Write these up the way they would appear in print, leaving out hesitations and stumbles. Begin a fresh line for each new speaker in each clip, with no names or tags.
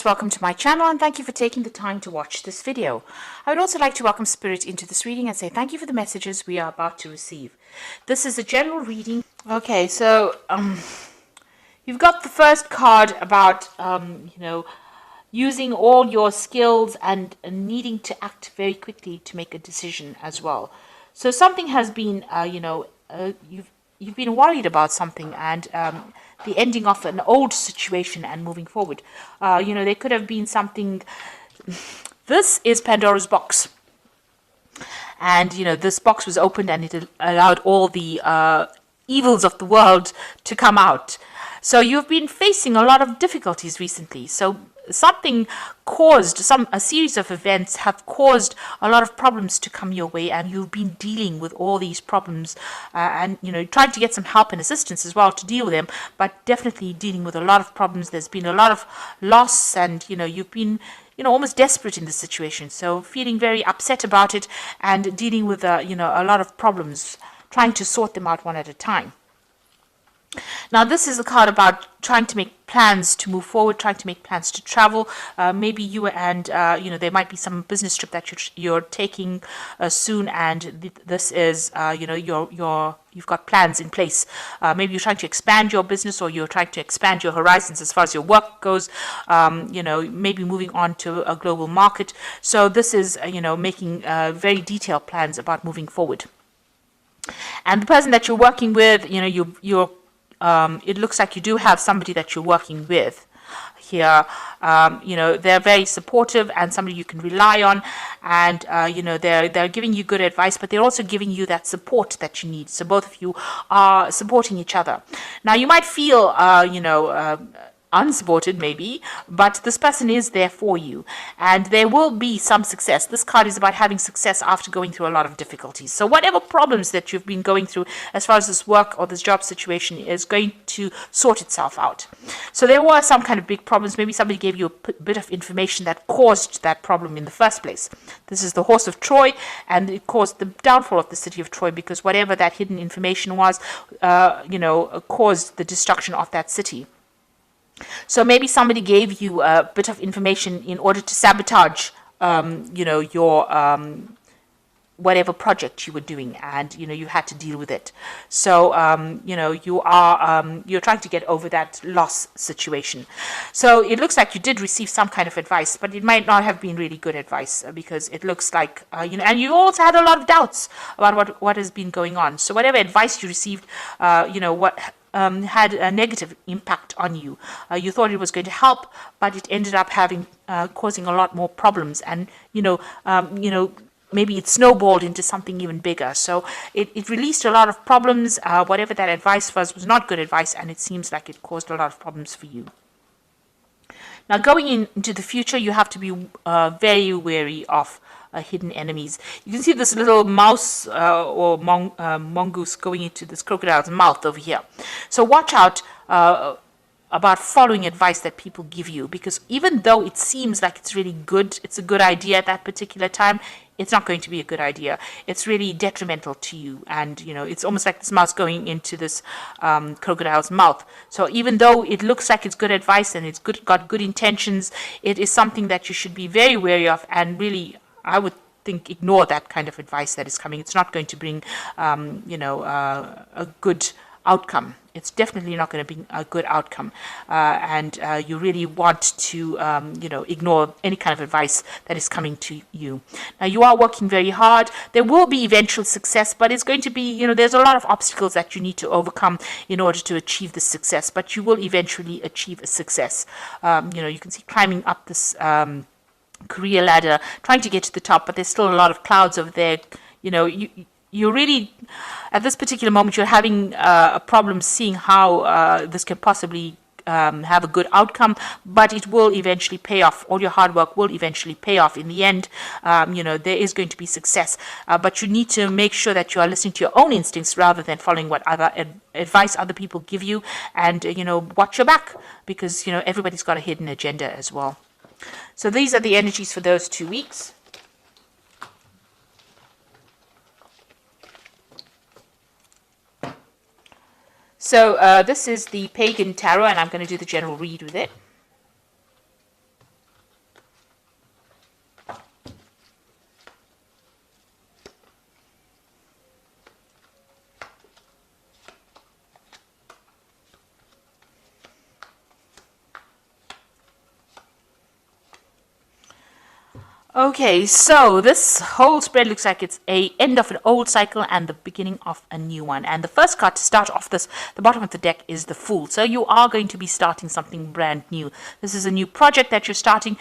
Welcome to my channel and thank you for taking the time to watch this video. I would also like to welcome Spirit into this reading and say thank you for the messages we are about to receive. This is a general reading. Okay, so you've got the first card about using all your skills and needing to act very quickly to make a decision as well. So something has been you've been worried about something and the ending of an old situation and moving forward. There could have been something. This is Pandora's box. And, this box was opened and it allowed all the evils of the world to come out. So you've been facing a lot of difficulties recently. So something caused, a series of events have caused a lot of problems to come your way, and you've been dealing with all these problems and trying to get some help and assistance as well to deal with them, but definitely dealing with a lot of problems. There's been a lot of loss, and you've been almost desperate in this situation, so feeling very upset about it and dealing with a lot of problems, trying to sort them out one at a time. Now, this is a card about trying to make plans to move forward, trying to make plans to travel. Maybe you and, there might be some business trip that you're taking soon, and this is, you've got plans in place. Maybe you're trying to expand your business, or you're trying to expand your horizons as far as your work goes, maybe moving on to a global market. So this is, making very detailed plans about moving forward. And the person that you're working with, it looks like you do have somebody that you're working with here. They're very supportive and somebody you can rely on, and they're giving you good advice, but they're also giving you that support that you need. So both of you are supporting each other. Now, you might feel unsupported maybe, but this person is there for you, and there will be some success. This card is about having success after going through a lot of difficulties. So whatever problems that you've been going through as far as this work or this job situation is going to sort itself out. So there were some kind of big problems. Maybe somebody gave you a bit of information that caused that problem in the first place. This is the horse of Troy, and it caused the downfall of the city of Troy, because whatever that hidden information was, caused the destruction of that city. So maybe somebody gave you a bit of information in order to sabotage, your whatever project you were doing, and you had to deal with it. So you're trying to get over that loss situation. So it looks like you did receive some kind of advice, but it might not have been really good advice, because it looks like and you also had a lot of doubts about what has been going on. So whatever advice you received, had a negative impact on you. You thought it was going to help, but it ended up causing a lot more problems, and maybe it snowballed into something even bigger. So it released a lot of problems. Whatever that advice was not good advice, and it seems like it caused a lot of problems for you. Now, going into the future, you have to be very wary of hidden enemies. You can see this little mouse or mongoose going into this crocodile's mouth over here. So watch out about following advice that people give you, because even though it seems like it's really good, it's a good idea at that particular time, it's not going to be a good idea. It's really detrimental to you, and it's almost like this mouse going into this crocodile's mouth. So even though it looks like it's good advice and it's got good intentions, it is something that you should be very wary of, and really, I would think, ignore that kind of advice that is coming. It's not going to bring, a good outcome. It's definitely not going to bring a good outcome. And you really want to, ignore any kind of advice that is coming to you. Now, you are working very hard. There will be eventual success, but it's going to be, there's a lot of obstacles that you need to overcome in order to achieve the success, but you will eventually achieve a success. You can see climbing up this career ladder, trying to get to the top, but there's still a lot of clouds over there. You're really, at this particular moment, you're having a problem seeing how this can possibly have a good outcome, but it will eventually pay off. All your hard work will eventually pay off in the end. There is going to be success, but you need to make sure that you are listening to your own instincts rather than following what other advice other people give you, and watch your back, because everybody's got a hidden agenda as well. So these are the energies for those 2 weeks. So this is the Pagan Tarot, and I'm going to do the general read with it. Okay, so this whole spread looks like it's a end of an old cycle and the beginning of a new one. And the first card to start off this, the bottom of the deck, is the Fool. So you are going to be starting something brand new. This is a new project that you're starting.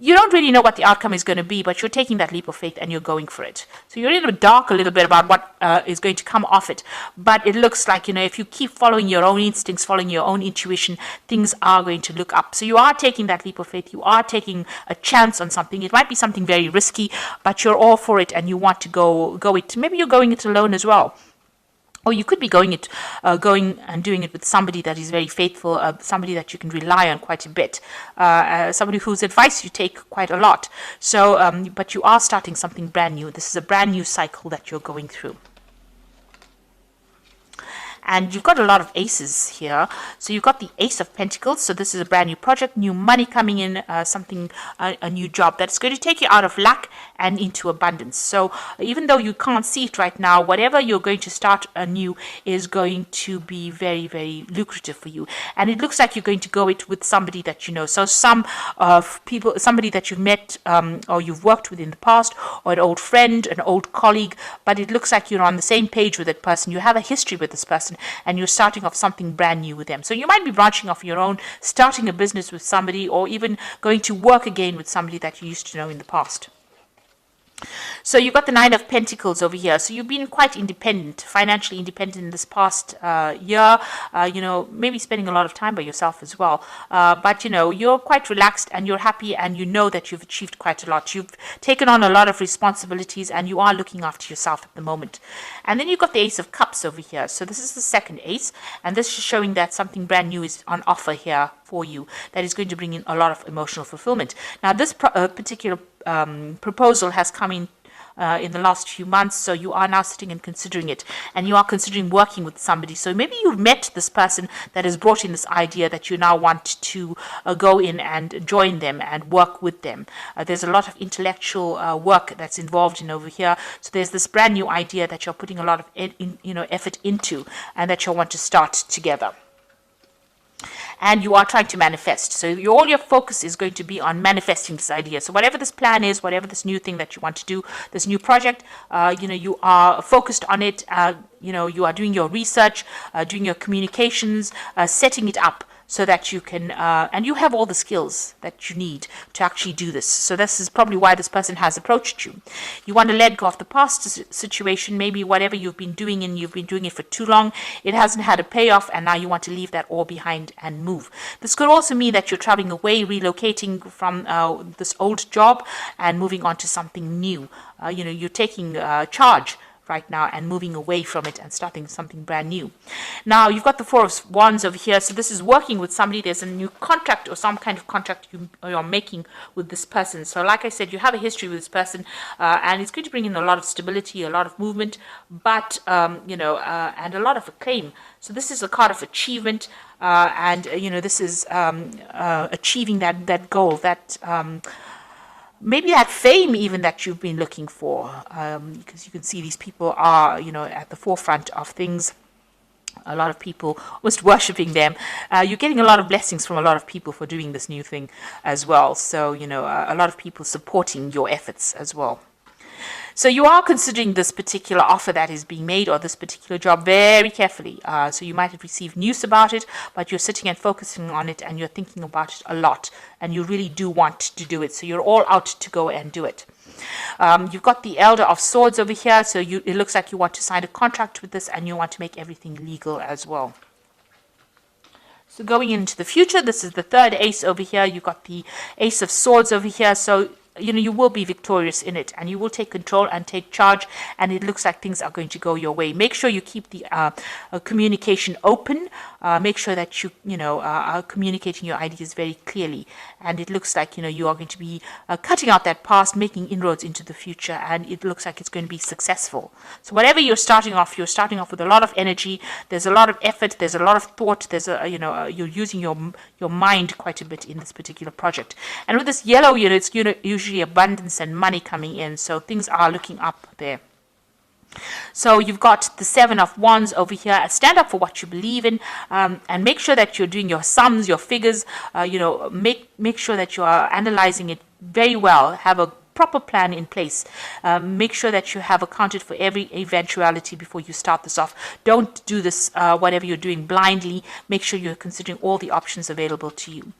You don't really know what the outcome is going to be, but you're taking that leap of faith and you're going for it. So you're in the dark a little bit about what is going to come off it. But it looks like, if you keep following your own instincts, following your own intuition, things are going to look up. So you are taking that leap of faith. You are taking a chance on something. It might be something very risky, but you're all for it and you want to go it. Maybe you're going it alone as well. Or you could be going and doing it with somebody that is very faithful, somebody that you can rely on quite a bit, somebody whose advice you take quite a lot. So, but you are starting something brand new. This is a brand new cycle that you're going through. And you've got a lot of aces here. So you've got the Ace of Pentacles. So this is a brand new project, new money coming in, a new job that's going to take you out of lack and into abundance. So even though you can't see it right now, whatever you're going to start anew is going to be very, very lucrative for you. And it looks like you're going to go it with somebody that you know. So somebody that you've met or you've worked with in the past, or an old friend, an old colleague, but it looks like you're on the same page with that person. You have a history with this person and you're starting off something brand new with them. So you might be branching off your own, starting a business with somebody, or even going to work again with somebody that you used to know in the past. So you've got the Nine of Pentacles over here. So you've been quite independent, financially independent in this past year, maybe spending a lot of time by yourself as well. But, you're quite relaxed and you're happy and you know that you've achieved quite a lot. You've taken on a lot of responsibilities and you are looking after yourself at the moment. And then you've got the Ace of Cups over here. So this is the second ace. And this is showing that something brand new is on offer here for you that is going to bring in a lot of emotional fulfillment. Now, this particular proposal has come in the last few months, so you are now sitting and considering it, and you are considering working with somebody. So maybe you've met this person that has brought in this idea that you now want to go in and join them and work with them. There's a lot of intellectual work that's involved in over here. So there's this brand new idea that you're putting a lot of effort into, and that you'll want to start together. And you are trying to manifest. So all your focus is going to be on manifesting this idea. So whatever this plan is, whatever this new thing that you want to do, this new project, you are focused on it. You are doing your research, doing your communications, setting it up so that you can, and you have all the skills that you need to actually do this. So this is probably why this person has approached you. You want to let go of the past situation, maybe whatever you've been doing and you've been doing it for too long, it hasn't had a payoff, and now you want to leave that all behind and move. This could also mean that you're traveling away, relocating from this old job and moving on to something new. You're taking charge right now and moving away from it and starting something brand new. Now you've got the Four of Wands over here. So this is working with somebody. There's a new contract or some kind of contract you're making with this person. So like I said, you have a history with this person, and it's going to bring in a lot of stability, a lot of movement, but and a lot of acclaim. So this is a card of achievement, and this is achieving that goal, that maybe that fame even that you've been looking for, because you can see these people are, at the forefront of things. A lot of people almost worshipping them. You're getting a lot of blessings from a lot of people for doing this new thing as well. So, a lot of people supporting your efforts as well. So you are considering this particular offer that is being made, or this particular job, very carefully. So you might have received news about it, but you're sitting and focusing on it and you're thinking about it a lot, and you really do want to do it. So you're all out to go and do it. You've got the Elder of Swords over here. So it looks like you want to sign a contract with this and you want to make everything legal as well. So going into the future, this is the third ace over here. You've got the Ace of Swords over here. So you will be victorious in it, and you will take control and take charge, and it looks like things are going to go your way. Make sure you keep the communication open. Make sure that you are communicating your ideas very clearly, and it looks like you are going to be cutting out that past, making inroads into the future, and it looks like it's going to be successful. So whatever you're starting off with a lot of energy. There's a lot of effort. There's a lot of thought. There's you're using your mind quite a bit in this particular project. And with this yellow, it's usually abundance and money coming in, so things are looking up there. So you've got the Seven of Wands over here. Stand up for what you believe in, and make sure that you're doing your sums, your figures. Make sure that you are analyzing it very well. Have a proper plan in place. Make sure that you have accounted for every eventuality before you start this off. Don't do this, whatever you're doing, blindly. Make sure you're considering all the options available to you.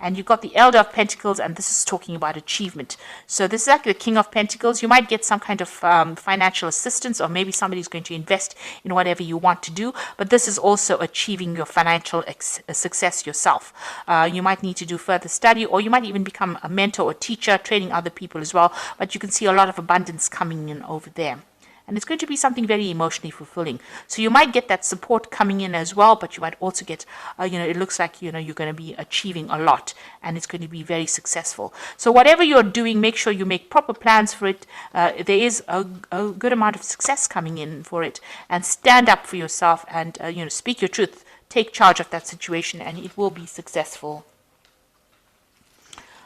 And you've got the Elder of Pentacles, and this is talking about achievement. So this is like the King of Pentacles. You might get some kind of financial assistance, or maybe somebody's going to invest in whatever you want to do. But this is also achieving your financial success yourself. You might need to do further study, or you might even become a mentor or teacher, training other people as well. But you can see a lot of abundance coming in over there. And it's going to be something very emotionally fulfilling. So you might get that support coming in as well, but you might also get, it looks like, you're going to be achieving a lot, and it's going to be very successful. So whatever you're doing, make sure you make proper plans for it. There is a good amount of success coming in for it, and stand up for yourself and, speak your truth. Take charge of that situation, and it will be successful.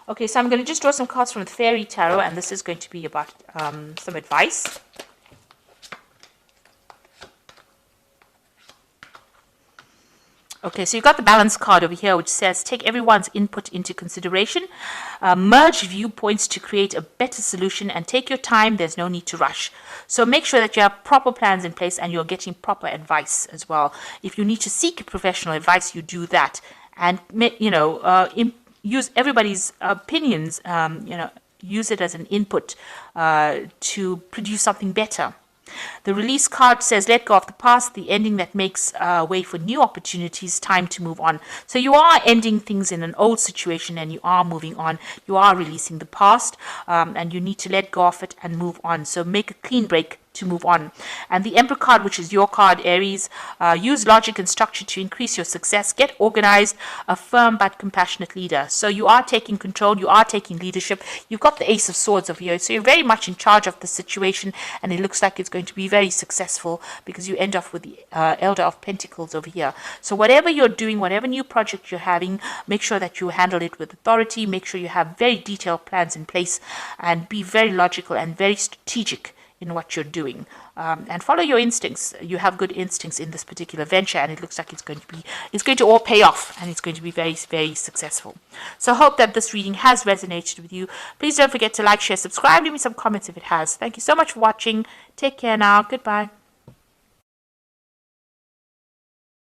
Okay, so I'm going to just draw some cards from the Fairy Tarot, and this is going to be about some advice. Okay, so you've got the balance card over here, which says, take everyone's input into consideration, merge viewpoints to create a better solution, and take your time. There's no need to rush. So make sure that you have proper plans in place and you're getting proper advice as well. If you need to seek professional advice, you do that. And, use everybody's opinions, use it as an input to produce something better. The release card says, let go of the past, the ending that makes way for new opportunities, time to move on. So you are ending things in an old situation and you are moving on. You are releasing the past, and you need to let go of it and move on. So make a clean break to move on. And the Emperor card, which is your card, Aries, use logic and structure to increase your success. Get organized, a firm but compassionate leader. So you are taking control, you are taking leadership. You've got the Ace of Swords over here, so you're very much in charge of the situation, and it looks like it's going to be very successful because you end off with the Elder of Pentacles over here. So whatever you're doing, whatever new project you're having, make sure that you handle it with authority. Make sure you have very detailed plans in place, and be very logical and very strategic in what you're doing, and follow your instincts. You have good instincts in this particular venture, and it looks like it's going to all pay off, and it's going to be very, very successful. So I hope that this reading has resonated with you. Please don't forget to like, share, subscribe. Leave me some comments if it has. Thank you so much for watching. Take care now. Goodbye.